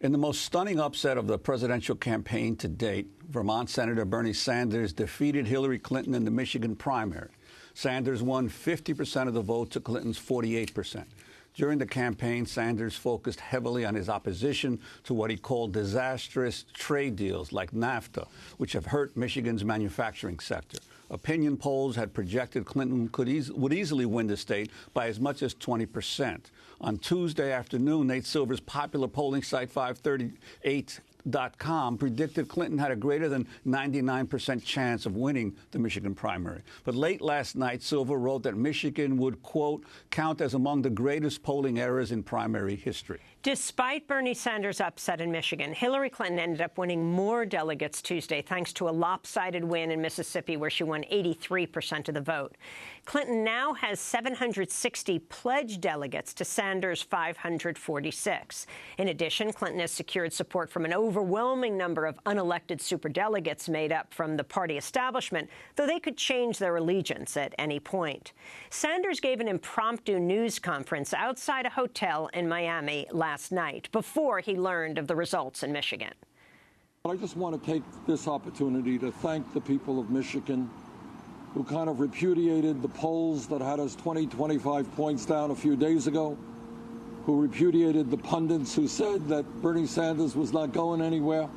In the most stunning upset of the presidential campaign to date, Vermont Senator Bernie Sanders defeated Hillary Clinton in the Michigan primary. Sanders won 50% of the vote to Clinton's 48%. During the campaign, Sanders focused heavily on his opposition to what he called disastrous trade deals like NAFTA, which have hurt Michigan's manufacturing sector. Opinion polls had projected Clinton would easily win the state by as much as 20%. On Tuesday afternoon, Nate Silver's popular polling site 538.com predicted Clinton had a greater than 99% chance of winning the Michigan primary. But late last night, Silver wrote that Michigan would, quote, count as among the greatest polling errors in primary history. Despite Bernie Sanders' upset in Michigan, Hillary Clinton ended up winning more delegates Tuesday thanks to a lopsided win in Mississippi, where she won 83% of the vote. Clinton now has 760 pledged delegates to Sanders' 546. In addition, Clinton has secured support from an overwhelming number of unelected superdelegates made up from the party establishment, though they could change their allegiance at any point. Sanders gave an impromptu news conference outside a hotel in Miami last night before he learned of the results in Michigan. I just want to take this opportunity to thank the people of Michigan who kind of repudiated the polls that had us 20, 25 points down a few days ago, who repudiated the pundits who said that Bernie Sanders was not going anywhere.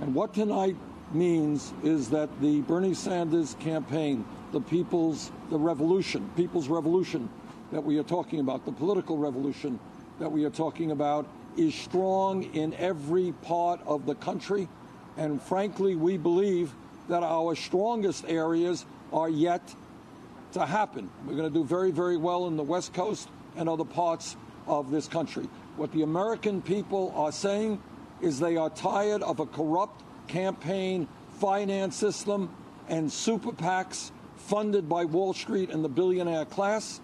And what tonight means is that the Bernie Sanders campaign, the people's revolution that we are talking about, the political revolution that we are talking about, is strong in every part of the country. And frankly, we believe that our strongest areas are yet to happen. We're going to do very, very well in the West Coast and other parts of this country. What the American people are saying is they are tired of a corrupt campaign finance system and super PACs funded by Wall Street and the billionaire class.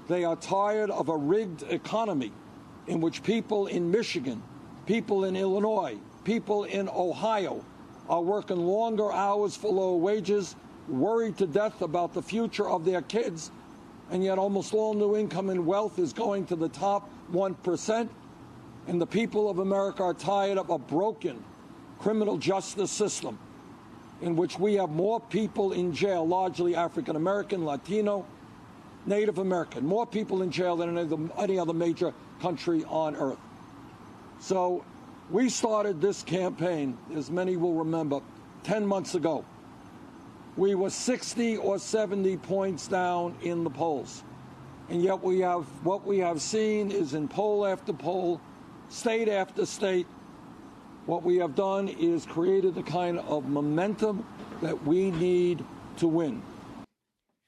They are tired of a rigged economy in which people in Michigan, people in Illinois, people in Ohio are working longer hours for lower wages, worried to death about the future of their kids, and yet almost all new income and wealth is going to the top 1%. And the people of America are tired of a broken criminal justice system in which we have more people in jail, largely African American, Latino, Native American, more people in jail than any other major country on earth. So we started this campaign, as many will remember, 10 months ago. We were 60 or 70 points down in the polls. And yet what we have seen is in poll after poll, state after state, what we have done is created the kind of momentum that we need to win.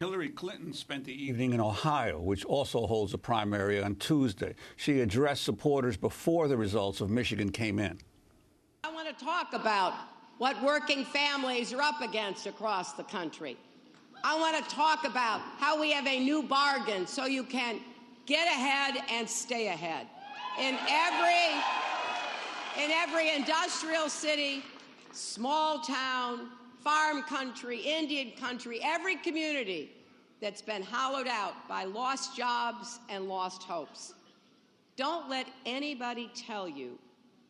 Hillary Clinton spent the evening in Ohio, which also holds a primary on Tuesday. She addressed supporters before the results of Michigan came in. I want to talk about what working families are up against across the country. I want to talk about how we have a new bargain so you can get ahead and stay ahead. In every industrial city, small town, farm country, Indian country, every community that's been hollowed out by lost jobs and lost hopes. Don't let anybody tell you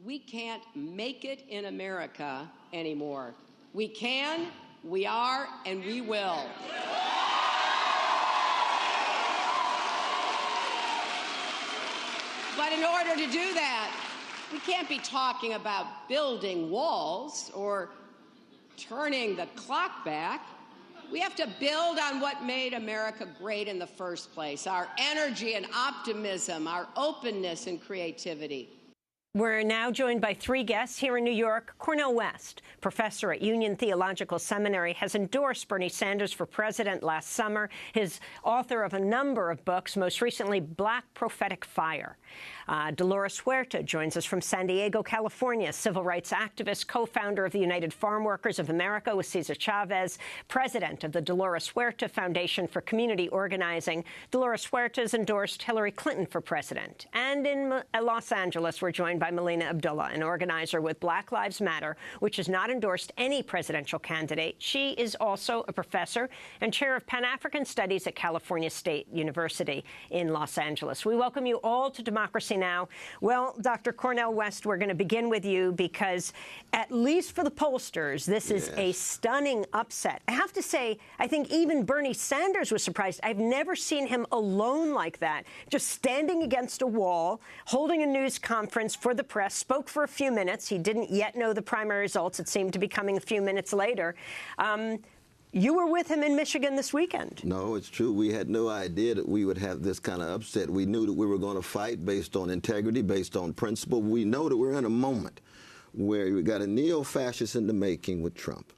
we can't make it in America anymore. We can, we are, and we will. But in order to do that, we can't be talking about building walls or turning the clock back. We have to build on what made America great in the first place, our energy and optimism, our openness and creativity. We're now joined by three guests here in New York. Cornel West, professor at Union Theological Seminary, has endorsed Bernie Sanders for president last summer. He's author of a number of books, most recently Black Prophetic Fire. Dolores Huerta joins us from San Diego, California, civil rights activist, co-founder of the United Farm Workers of America with Cesar Chavez, president of the Dolores Huerta Foundation for Community Organizing. Dolores Huerta has endorsed Hillary Clinton for president. And in Los Angeles, we're joined by by Melina Abdullah, an organizer with Black Lives Matter, which has not endorsed any presidential candidate. She is also a professor and chair of Pan-African Studies at California State University in Los Angeles. We welcome you all to Democracy Now! Well, Dr. Cornel West, we're going to begin with you because, at least for the pollsters, this is a stunning upset. I have to say, I think even Bernie Sanders was surprised. I've never seen him alone like that, just standing against a wall, holding a news conference for the press, spoke for a few minutes. He didn't yet know the primary results. It seemed to be coming a few minutes later. You were with him in Michigan this weekend. No, it's true. We had no idea that we would have this kind of upset. We knew that we were going to fight based on integrity, based on principle. We know that we're in a moment where we got a neo-fascist in the making with Trump.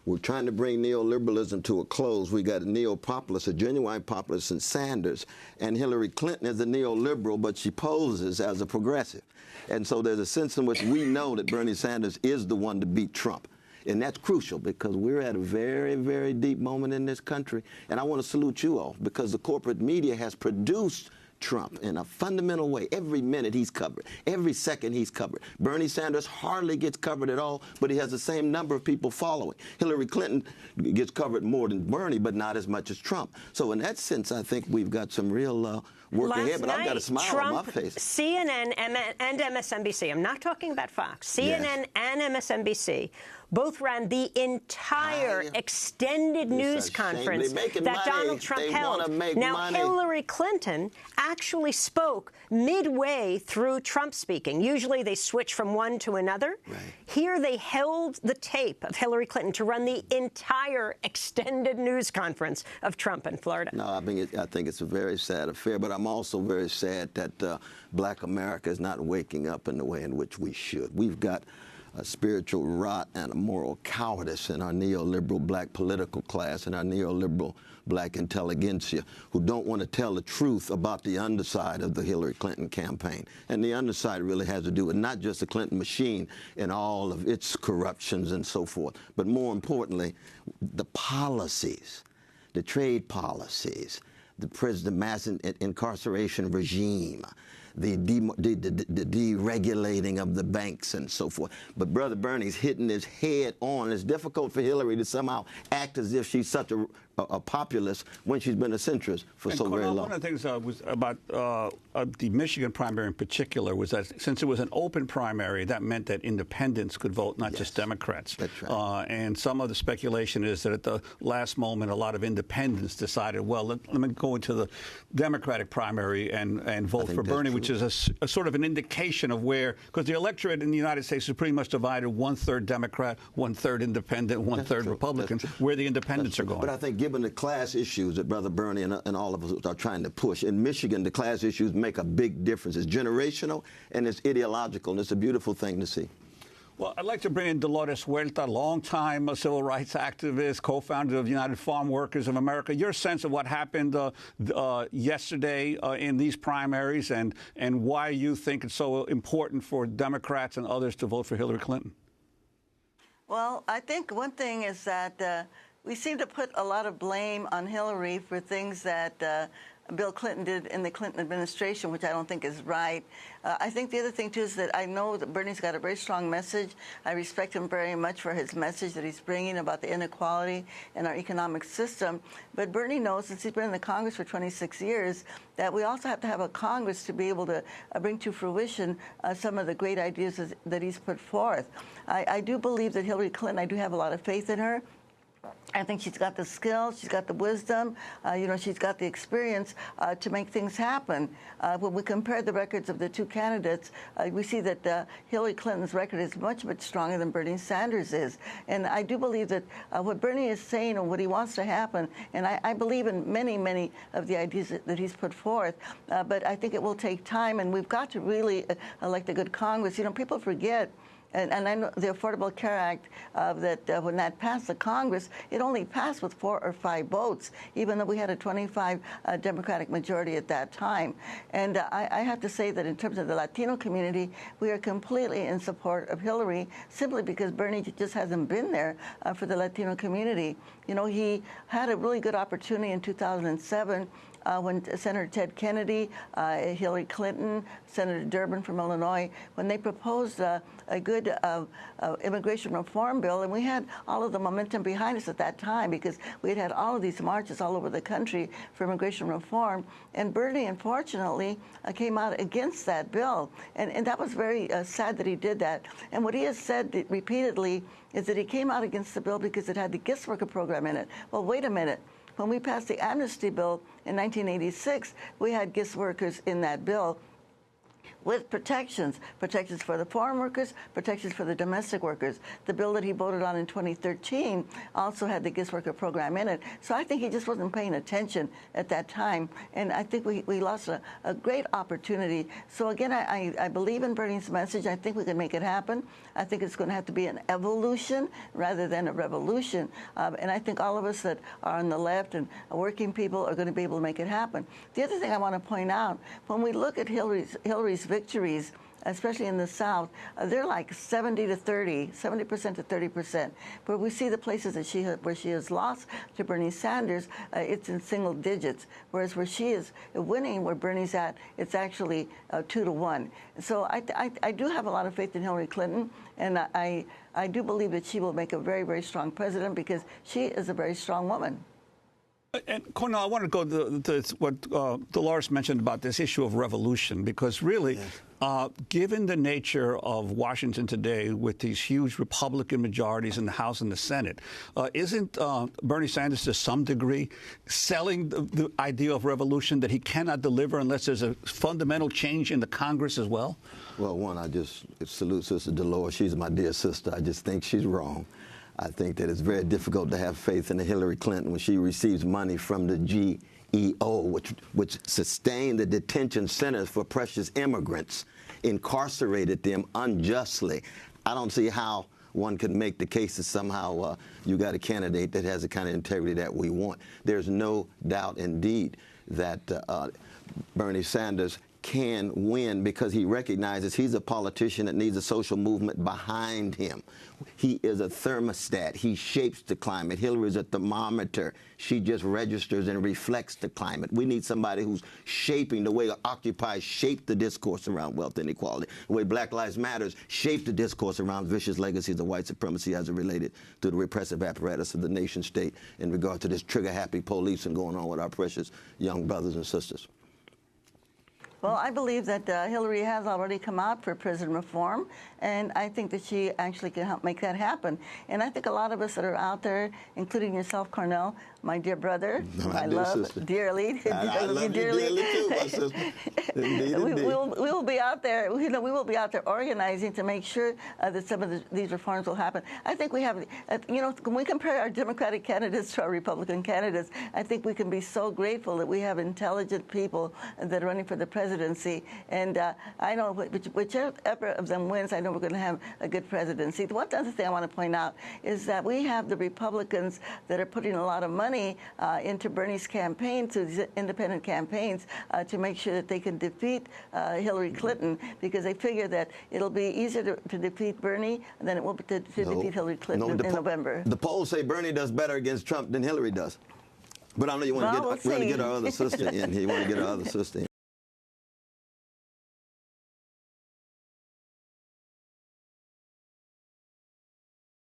We're trying to bring neoliberalism to a close. We got a neo-populist, a genuine populist in Sanders. And Hillary Clinton is a neoliberal, but she poses as a progressive. And so there's a sense in which we know that Bernie Sanders is the one to beat Trump. And that's crucial because we're at a very, very deep moment in this country. And I want to salute you all because the corporate media has produced Trump in a fundamental way. Every minute he's covered. Every second he's covered. Bernie Sanders hardly gets covered at all, but he has the same number of people following. Hillary Clinton gets covered more than Bernie, but not as much as Trump. So in that sense, I think we've got some real work ahead, but I've got a smile on my face. CNN and MSNBC, I'm not talking about Fox, CNN and MSNBC both ran the entire extended news conference that Donald Trump held. Now, Hillary Clinton actually spoke midway through Trump speaking. Usually they switch from one to another. Right. Here they held the tape of Hillary Clinton to run the entire extended news conference of Trump in Florida. No, I think it's a very sad affair, but I'm also very sad that Black America is not waking up in the way in which we should. We've got a spiritual rot and a moral cowardice in our neoliberal black political class and our neoliberal black intelligentsia who don't want to tell the truth about the underside of the Hillary Clinton campaign. And the underside really has to do with not just the Clinton machine and all of its corruptions and so forth, but more importantly, the policies, the trade policies, the mass incarceration regime, the deregulating of the banks and so forth. But Brother Bernie's hitting his head on. It's difficult for Hillary to somehow act as if she's such a populist when she's been a centrist for so very long. One of the things was about the Michigan primary in particular was that since it was an open primary, that meant that independents could vote, not just Democrats. That's right. And some of the speculation is that at the last moment, a lot of independents decided, well, let me go into the Democratic primary and vote for Bernie, which is a sort of an indication of where, because the electorate in the United States is pretty much divided 1/3 Democrat, 1/3 independent, 1/3 Republican, where the independents are going. But I think given the class issues that Brother Bernie and all of us are trying to push, in Michigan, the class issues make a big difference. It's generational and it's ideological, and it's a beautiful thing to see. Well, I'd like to bring in Dolores Huerta, longtime civil rights activist, co-founder of United Farm Workers of America. Your sense of what happened yesterday in these primaries and why you think it's so important for Democrats and others to vote for Hillary Clinton? Well, I think one thing is that we seem to put a lot of blame on Hillary for things that Bill Clinton did in the Clinton administration, which I don't think is right. I think the other thing, too, is that I know that Bernie's got a very strong message. I respect him very much for his message that he's bringing about the inequality in our economic system. But Bernie knows, since he's been in the Congress for 26 years, that we also have to have a Congress to be able to bring to fruition some of the great ideas that he's put forth. I do believe that Hillary Clinton, I do have a lot of faith in her. I think she's got the skills, she's got the wisdom, she's got the experience to make things happen. When we compare the records of the two candidates, we see that Hillary Clinton's record is much, much stronger than Bernie Sanders is. And I do believe that what Bernie is saying and what he wants to happen, and I believe in many, many of the ideas that he's put forth, but I think it will take time, and we've got to really elect a good Congress. People forget. And I know the Affordable Care Act, that when that passed the Congress, it only passed with 4 or 5 votes, even though we had a 25 Democratic majority at that time. And I have to say that in terms of the Latino community, we are completely in support of Hillary, simply because Bernie just hasn't been there for the Latino community. He had a really good opportunity in 2007 when Senator Ted Kennedy, Hillary Clinton, Senator Durbin from Illinois, when they proposed a good immigration reform bill, and we had all of the momentum behind us at that time because we had all of these marches all over the country for immigration reform, and Bernie, unfortunately, came out against that bill, and that was very sad that he did that. And what he has said repeatedly is that he came out against the bill because it had the guest worker program in it. Well, wait a minute. When we passed the amnesty bill in 1986, we had guest workers in that bill with protections for the foreign workers, protections for the domestic workers. The bill that he voted on in 2013 also had the guest worker program in it. So I think he just wasn't paying attention at that time, and I think we lost a great opportunity. So again, I believe in Bernie's message. I think we can make it happen. I think it's going to have to be an evolution rather than a revolution, and I think all of us that are on the left and working people are going to be able to make it happen. The other thing I want to point out, when we look at Hillary's victories, especially in the South, they're like 70% to 30%. But we see the places that where she has lost to Bernie Sanders, it's in single digits. Whereas where she is winning, where Bernie's at, it's actually 2-1. So I do have a lot of faith in Hillary Clinton, and I do believe that she will make a very, very strong president because she is a very strong woman. And Cornel, I want to go to what Dolores mentioned about this issue of revolution, because really, given the nature of Washington today with these huge Republican majorities in the House and the Senate, isn't Bernie Sanders to some degree selling the idea of revolution that he cannot deliver unless there's a fundamental change in the Congress as well? Well, one, I just salute Sister Dolores. She's my dear sister. I just think she's wrong. I think that it's very difficult to have faith in Hillary Clinton when she receives money from the GEO, which sustained the detention centers for precious immigrants, incarcerated them unjustly. I don't see how one could make the case that somehow you got a candidate that has the kind of integrity that we want. There's no doubt indeed that Bernie Sanders can win because he recognizes he's a politician that needs a social movement behind him. He is a thermostat. He shapes the climate. Hillary is a thermometer. She just registers and reflects the climate. We need somebody who's shaping the way Occupy shaped the discourse around wealth inequality, the way Black Lives Matter shaped the discourse around vicious legacies of white supremacy as it related to the repressive apparatus of the nation state in regard to this trigger-happy policing going on with our precious young brothers and sisters. Well, I believe that Hillary has already come out for prison reform, and I think that she actually can help make that happen. And I think a lot of us that are out there, including yourself, Cornel, my dear brother, I love dearly. I love you dearly too, my sister. Indeed, we will be out there. We will be out there organizing to make sure that some of these reforms will happen. I think we have, when we compare our Democratic candidates to our Republican candidates, I think we can be so grateful that we have intelligent people that are running for the presidency. And I know whichever of them wins, I know we're going to have a good presidency. One other thing I want to point out is that we have the Republicans that are putting a lot of money into Bernie's campaign, to these independent campaigns, to make sure that they can defeat Hillary Clinton, because they figure that it'll be easier to defeat Bernie than it will be to defeat Hillary Clinton in November. The polls say Bernie does better against Trump than Hillary does. But I know you want to get our other sister in here. You want to get our other sister in.